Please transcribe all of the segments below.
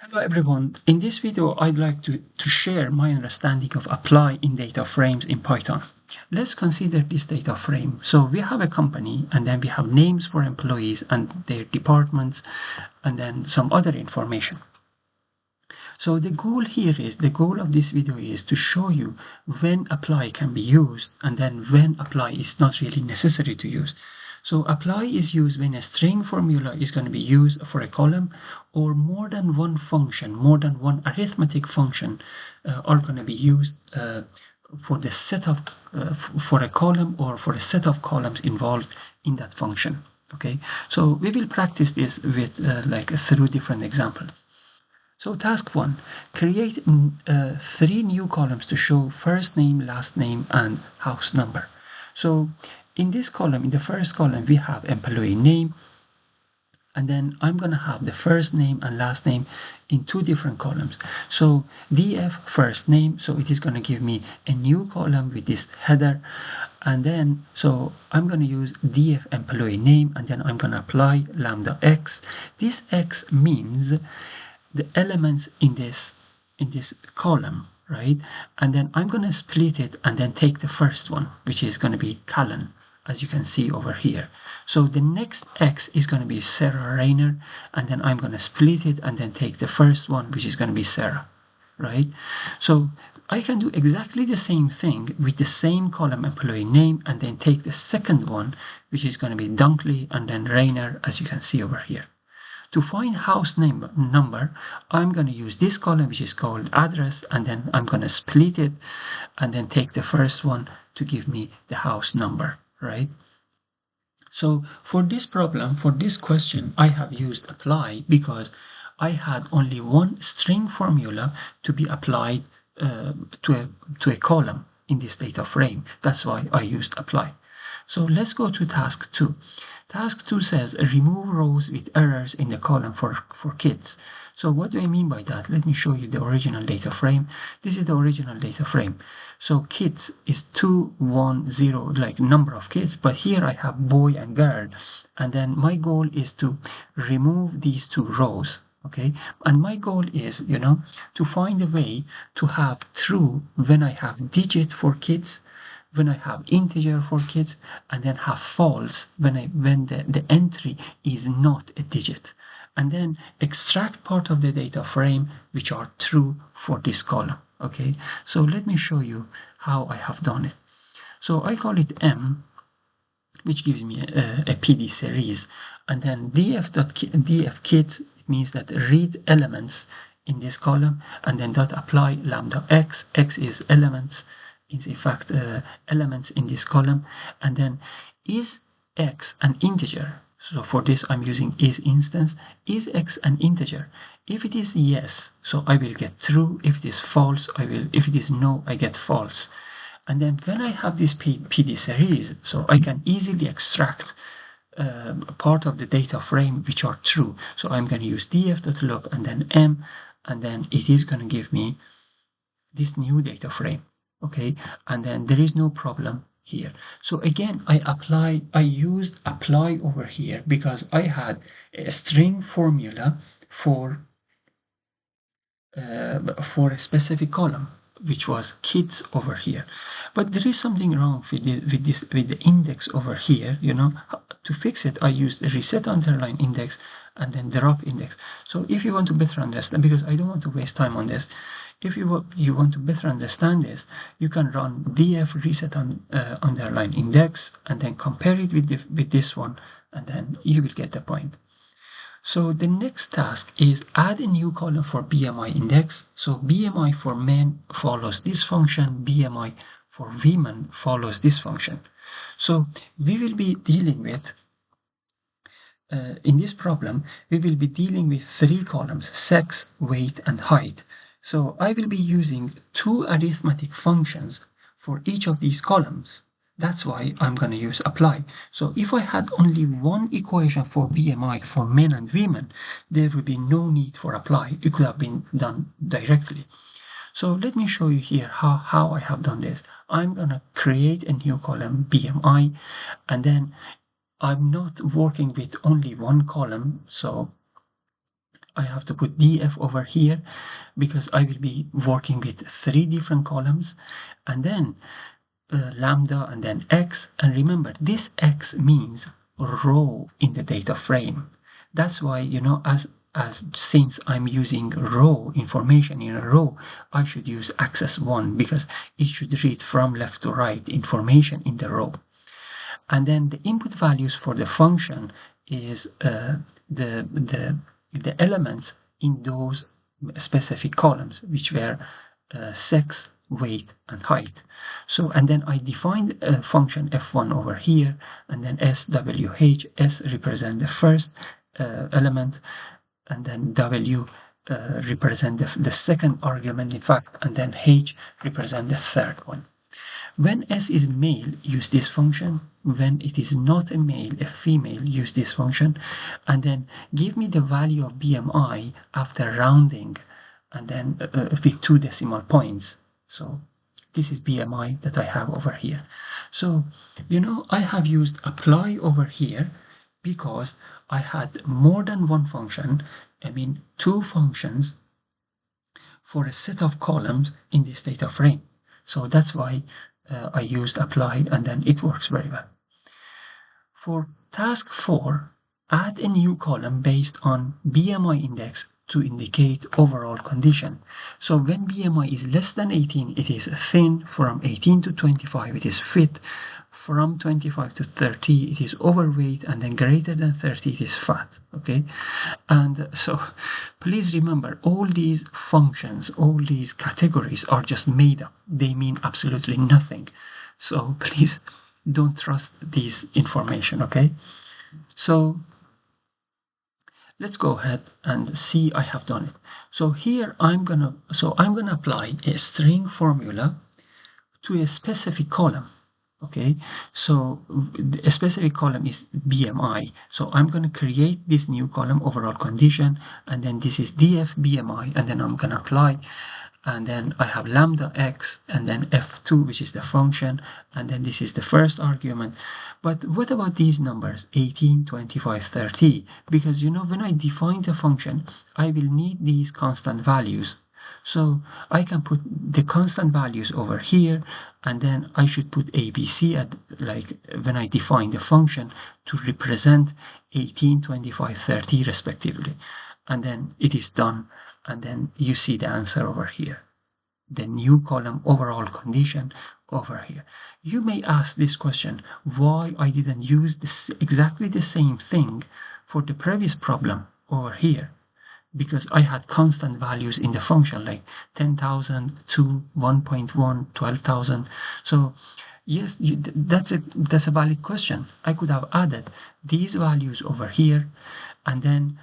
Hello everyone. In this video, I'd like to share my understanding of apply in data frames in Python. Let's consider this data frame. So we have a company and then we have names for employees and their departments and then some other information. So the goal of this video is to show you when apply can be used and then when apply is not really necessary to use. So apply is used when a string formula is going to be used for a column or more than one function, more than one arithmetic function are going to be used for the set of for a column or for a set of columns involved in that function. Okay, so we will practice this with through different examples. So task 1, create 3 new columns to show first name, last name, and house number. So in this column, in the first column, we have employee name, and then I'm going to have the first name and last name in 2 different columns. So df first name, so it is going to give me a new column with this header, and then so I'm going to use df employee name, and then I'm going to apply lambda x. This x means the elements in this column, right? And then I'm going to split it and then take the first one, which is going to be Callan, as you can see over here. So the next x is going to be Sarah Rayner, and then I'm going to split it and then take the first one, which is going to be Sarah, right? So I can do exactly the same thing with the same column employee name and then take the second one, which is going to be Dunkley and then Rayner, as you can see over here. To find house name number, I'm going to use this column, which is called address, and then I'm going to split it and then take the first one to give me the house number, right? So for this problem, for this question, I have used apply because I had only one string formula to be applied to a column in this data frame. That's why I used apply. So let's go to task 2. Task 2 says remove rows with errors in the column for kids. So what do I mean by that? Let me show you the original data frame. This is the original data frame. So kids is 2, 1, 0, like number of kids, but here I have boy and girl. And then my goal is to remove these 2 rows. Okay, and my goal is, to find a way to have true when I have digit for kids, when I have integer for kids, and then have false when the entry is not a digit, and then extract part of the data frame which are true for this column. Okay, so let me show you how I have done it. So I call it M, which gives me a PD series, and then df kids, it means that read elements in this column, and then dot apply lambda x. X is elements, is in fact elements in this column, and then is x an integer? So for this I'm using is instance. Is x an integer? If it is yes, so I will get true. If it is false, I will. If it is no, I get false. And then when I have this PD series, so I can easily extract part of the data frame which are true. So I'm going to use df.log and then m, and then it is going to give me this new data frame. Okay, and then there is no problem here. So again, I used apply over here because I had a string formula for a specific column, which was kids over here. But there is something wrong with the index over here. To fix it, I used the reset underline index and then drop index. So if you want to better understand, because I don't want to waste time on this, if you want to better understand this, you can run df reset underline index and then compare it with this one, and then you will get the point. So the next task is add a new column for BMI index. So BMI for men follows this function, BMI for women follows this function. So we will be dealing with, in this problem, we will be dealing with 3 columns, sex, weight, and height. So I will be using 2 arithmetic functions for each of these columns. That's why I'm going to use apply. So if I had only one equation for BMI for men and women, there would be no need for apply. It could have been done directly. So let me show you here how I have done this. I'm going to create a new column BMI, and then I'm not working with only one column, so I have to put df over here because I will be working with 3 different columns, and then lambda and then x. And remember, this x means row in the data frame. That's why, you know, since I'm using row information in a row, I should use access 1 because it should read from left to right information in the row. And then the input values for the function is the elements in those specific columns, which were sex, weight, and height. So, and then I defined a function f1 over here, and then swh, s represent the first element, and then w represent the second argument, in fact, and then h represent the third one. When s is male, use this function. When it is not a male, a female, use this function. And then give me the value of BMI after rounding, and then with 2 decimal points. So this is BMI that I have over here. So, you know, I have used apply over here because I had more than one function, I mean 2 functions for a set of columns in this data frame. So that's why I used apply, and then it works very well. For task 4, add a new column based on BMI index to indicate overall condition. So when BMI is less than 18, it is thin. From 18 to 25, it is fit. From 25 to 30, it is overweight, and then greater than 30, it is fat. Okay, and so please remember, all these functions, all these categories are just made up. They mean absolutely nothing. So please don't trust this information. Okay, so let's go ahead and see. I have done it. So here I'm gonna apply a string formula to a specific column. Okay, so a specific column is BMI. So I'm going to create this new column, overall condition, and then this is df BMI, and then I'm going to apply, and then I have lambda x, and then f2, which is the function, and then this is the first argument. But what about these numbers 18, 25, 30? Because, you know, when I define the function, I will need these constant values. So I can put the constant values over here, and then I should put ABC at, like, when I define the function, to represent 18, 25, 30 respectively. And then it is done, and then you see the answer over here. The new column overall condition over here. You may ask this question, why I didn't use this exactly the same thing for the previous problem over here? Because I had constant values in the function, like 10,000, 2, 1.1, 12,000. So yes, that's a valid question. I could have added these values over here, and then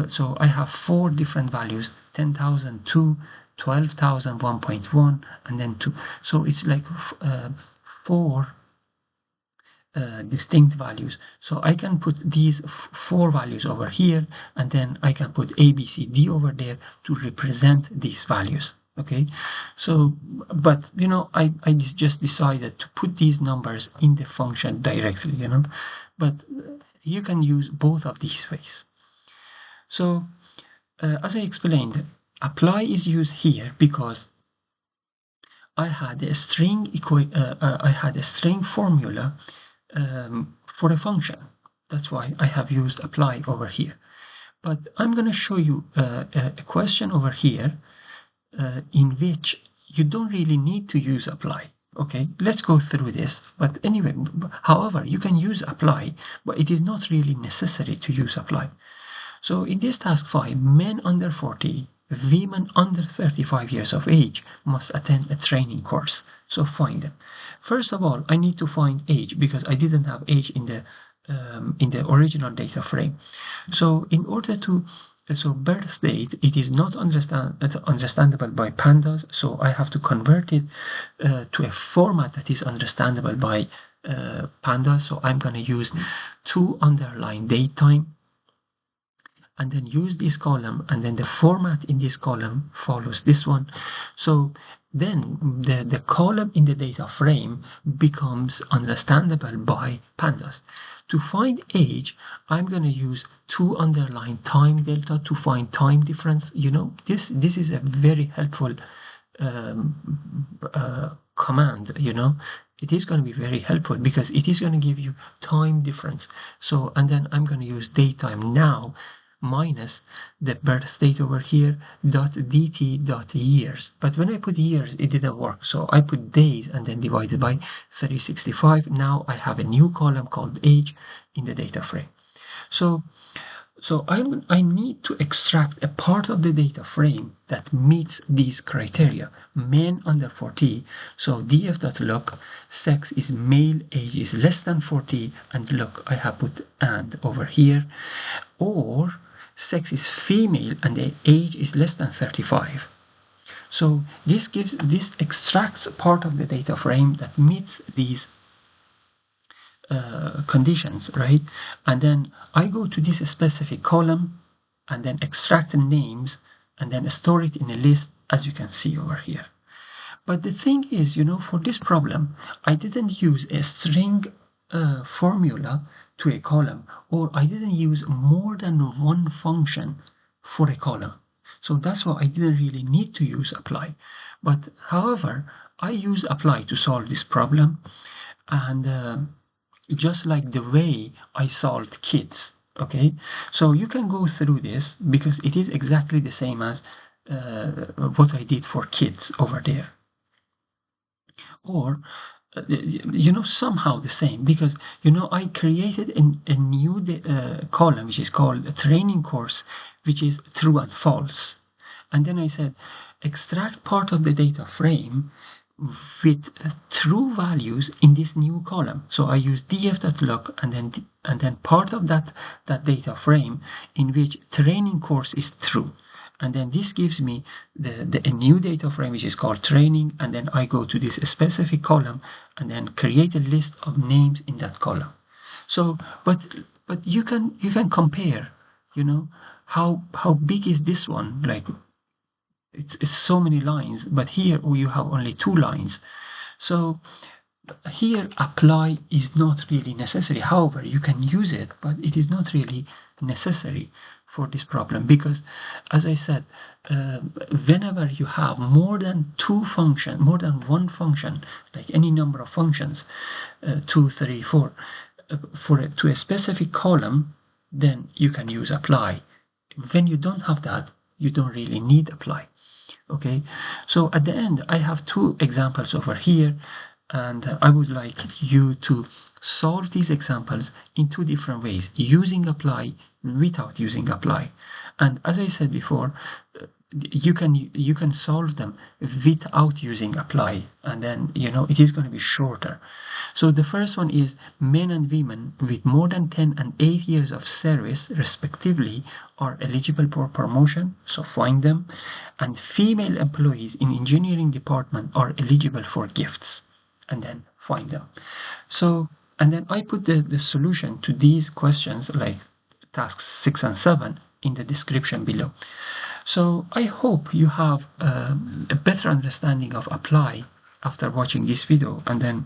so I have 4 different values: 10,000, 2, 12,000, 1.1, and then 2. So it's like 4 distinct values. So I can put these 4 values over here, and then I can put A, B, C, D over there to represent these values. Okay, so but you know, I just decided to put these numbers in the function directly, you know, but you can use both of these ways. So as I explained, apply is used here because I had a string formula for a function. That's why I have used apply over here. But I'm going to show you a question over here in which you don't really need to use apply. Okay, let's go through this. But anyway, however, you can use apply, but it is not really necessary to use apply. So in this task 5, men under 40, women under 35 years of age must attend a training course. So find them. First of all, I need to find age because I didn't have age in the original data frame. So in order to birth date, it is not understandable by pandas, so I have to convert it to a format that is understandable by pandas. So I'm going to use to underline date time, and then use this column, and then the format in this column follows this one. So then the column in the data frame becomes understandable by pandas. To find age, I'm going to use 2 underline time delta to find time difference. You know, this is a very helpful command, you know. It is going to be very helpful because it is going to give you time difference. So, and then I'm going to use datetime now minus the birth date over here dot dt dot years. But when I put years, it didn't work. So I put days and then divided by 365. Now I have a new column called age in the data frame. So I need to extract a part of the data frame that meets these criteria. Men under 40, so df.look, sex is male, age is less than 40, and look, I have put and over here, or sex is female and the age is less than 35. So this extracts part of the data frame that meets these conditions, right? And then I go to this specific column and then extract the names and then store it in a list, as you can see over here. But the thing is, you know, for this problem, I didn't use a string formula to a column, or I didn't use more than one function for a column. So that's why I didn't really need to use apply. But however, I use apply to solve this problem, and just like the way I solved kids. Okay, so you can go through this because it is exactly the same as what I did for kids over there. Or you know, somehow the same, because you know I created a new column which is called a training course, which is true and false, and then I said extract part of the data frame with true values in this new column. So I use df.look and then part of that data frame in which training course is true. And then this gives me a new data frame which is called training, and then I go to this specific column and then create a list of names in that column. So but you can compare, you know, how big is this one, like it's so many lines, but here you have only 2 lines. So here apply is not really necessary. However, you can use it, but it is not really necessary for this problem, because as I said, whenever you have more than 2 functions, more than one function, like any number of functions, 2, 3, 4, to a specific column, then you can use apply. When you don't have that, you don't really need apply. Okay, so at the end I have 2 examples over here, and I would like you to solve these examples in 2 different ways, using apply, without using apply. And as I said before, you can solve them without using apply, and then you know it is going to be shorter. So the first one is men and women with more than 10 and 8 years of service respectively are eligible for promotion, so find them, and female employees in engineering department are eligible for gifts, and then find them. So, and then I put the solution to these questions, like tasks 6 and 7, in the description below. So I hope you have a better understanding of apply after watching this video. And then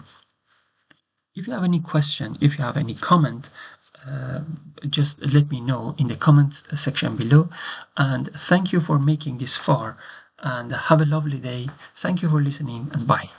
if you have any question, if you have any comment, just let me know in the comment section below. And thank you for making this far, and have a lovely day. Thank you for listening, and bye.